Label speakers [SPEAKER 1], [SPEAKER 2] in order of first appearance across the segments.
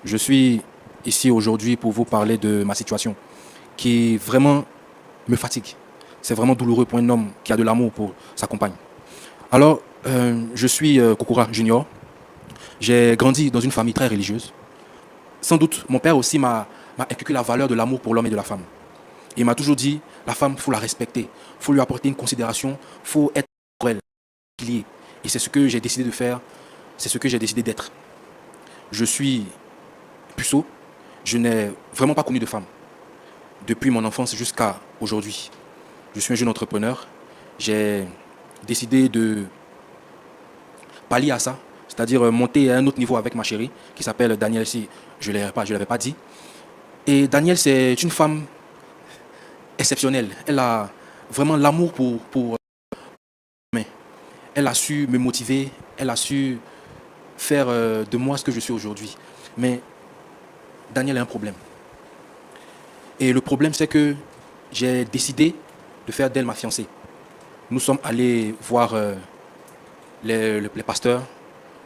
[SPEAKER 1] Je suis ici aujourd'hui pour vous parler de ma situation qui vraiment me fatigue. C'est vraiment douloureux pour un homme qui a de l'amour pour sa compagne. Alors, je suis Kokora Junior. J'ai grandi dans une famille très religieuse. Sans doute, mon père aussi m'a inculqué la valeur de l'amour pour l'homme et de la femme. Il m'a toujours dit, la femme, il faut la respecter, il faut lui apporter une considération, il faut être pour elle, pilier. Et c'est ce que j'ai décidé de faire, c'est ce que j'ai décidé d'être. Je suis puceau, je n'ai vraiment pas connu de femme. Depuis mon enfance jusqu'à aujourd'hui. Je suis un jeune entrepreneur. J'ai décidé de pallier à ça, c'est-à-dire monter à un autre niveau avec ma chérie, qui s'appelle Danielle, si je ne l'avais pas dit. Et Danielle, c'est une femme exceptionnelle. Elle a vraiment l'amour pour mais elle a su me motiver, elle a su faire de moi ce que je suis aujourd'hui. Mais Danielle a un problème. Et le problème, c'est que j'ai décidé de faire d'elle ma fiancée. Nous sommes allés voir les pasteurs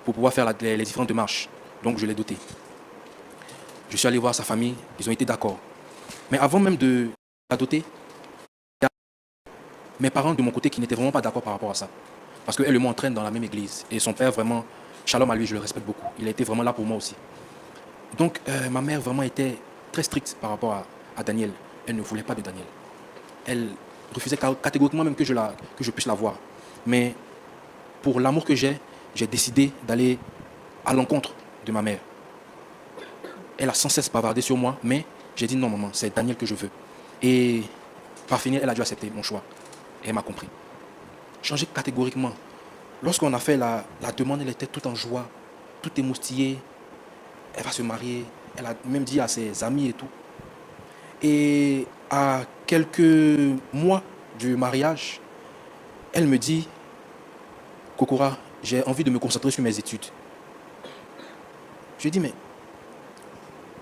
[SPEAKER 1] pour pouvoir faire les différentes démarches. Donc je l'ai doté. Je suis allé voir sa famille, ils ont été d'accord. Mais avant même de la doter, il y a mes parents de mon côté qui n'étaient vraiment pas d'accord par rapport à ça. Parce qu'elle et moi entraîne dans la même église. Et son père, vraiment, shalom à lui, je le respecte beaucoup. Il a été vraiment là pour moi aussi. Donc ma mère vraiment était très stricte par rapport à Daniel. Elle ne voulait pas de Daniel. Elle refusait catégoriquement même que je puisse la voir. Mais pour l'amour que j'ai décidé d'aller à l'encontre de ma mère. Elle a sans cesse bavardé sur moi, mais j'ai dit non maman, c'est Daniel que je veux. Et par finir, elle a dû accepter mon choix. Et elle m'a compris. Changer catégoriquement. Lorsqu'on a fait la demande, elle était toute en joie, toute émoustillée. Elle va se marier. Elle a même dit à ses amis et tout. Et à quelques mois du mariage, elle me dit, Kokora, j'ai envie de me concentrer sur mes études. Je lui ai dit, mais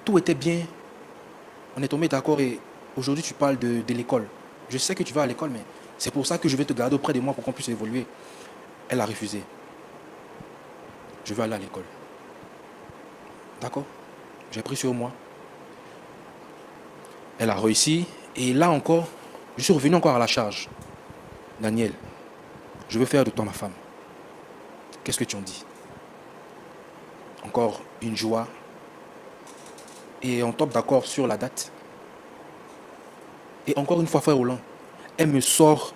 [SPEAKER 1] tout était bien. On est tombé d'accord et aujourd'hui tu parles de l'école. Je sais que tu vas à l'école, mais c'est pour ça que je vais te garder auprès de moi pour qu'on puisse évoluer. Elle a refusé. Je veux aller à l'école. D'accord? J'ai pris sur moi. Elle a réussi. Et là encore, je suis revenu encore à la charge. Daniel, je veux faire de toi ma femme. Qu'est-ce que tu en dis? Encore une joie. Et on tombe d'accord sur la date. Et encore une fois, frère Roland, elle me sort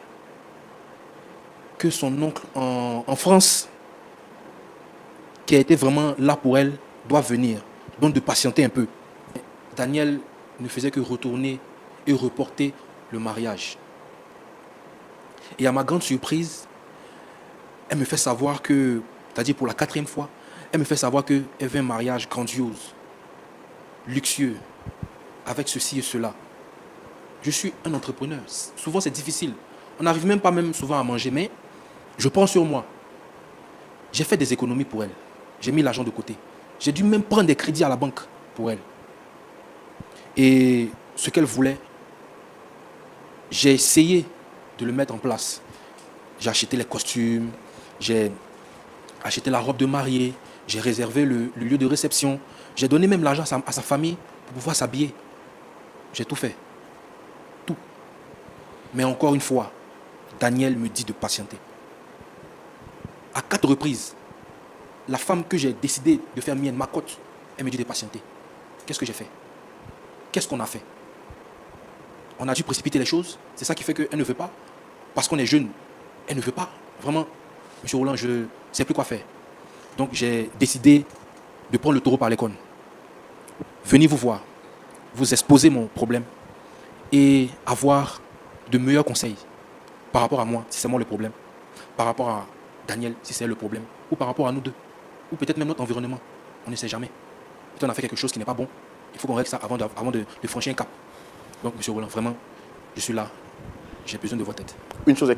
[SPEAKER 1] que son oncle en France, qui a été vraiment là pour elle, doit venir. Donc de patienter un peu. Daniel ne faisait que retourner et reporter le mariage. Et à ma grande surprise, elle me fait savoir que, c'est-à-dire pour la 4e fois, elle me fait savoir qu'elle veut un mariage grandiose, luxueux, avec ceci et cela. Je suis un entrepreneur. Souvent, c'est difficile. On n'arrive même pas souvent à manger, mais je pense sur moi. J'ai fait des économies pour elle. J'ai mis l'argent de côté. J'ai dû même prendre des crédits à la banque pour elle. Et ce qu'elle voulait, j'ai essayé de le mettre en place. J'ai acheté les costumes, j'ai acheté la robe de mariée, j'ai réservé le lieu de réception, j'ai donné même l'argent à sa famille pour pouvoir s'habiller. J'ai tout fait. Tout. Mais encore une fois, Daniel me dit de patienter. À 4 reprises, la femme que j'ai décidé de faire mienne, ma cote, elle me dit de patienter. Qu'est-ce que j'ai fait? Qu'est-ce qu'on a fait? On a dû précipiter les choses. C'est ça qui fait qu'elle ne veut pas. Parce qu'on est jeune, elle ne veut pas. Vraiment, M. Roland, je ne sais plus quoi faire. Donc j'ai décidé de prendre le taureau par les cornes. Venez vous voir, vous exposer mon problème et avoir de meilleurs conseils par rapport à moi, si c'est moi le problème, par rapport à Daniel, si c'est le problème, ou par rapport à nous deux, ou peut-être même notre environnement. On ne sait jamais. Peut-être on a fait quelque chose qui n'est pas bon. Il faut qu'on règle ça avant de franchir un cap. Donc, M. Roland, vraiment, je suis là. J'ai besoin de votre aide.
[SPEAKER 2] Une chose est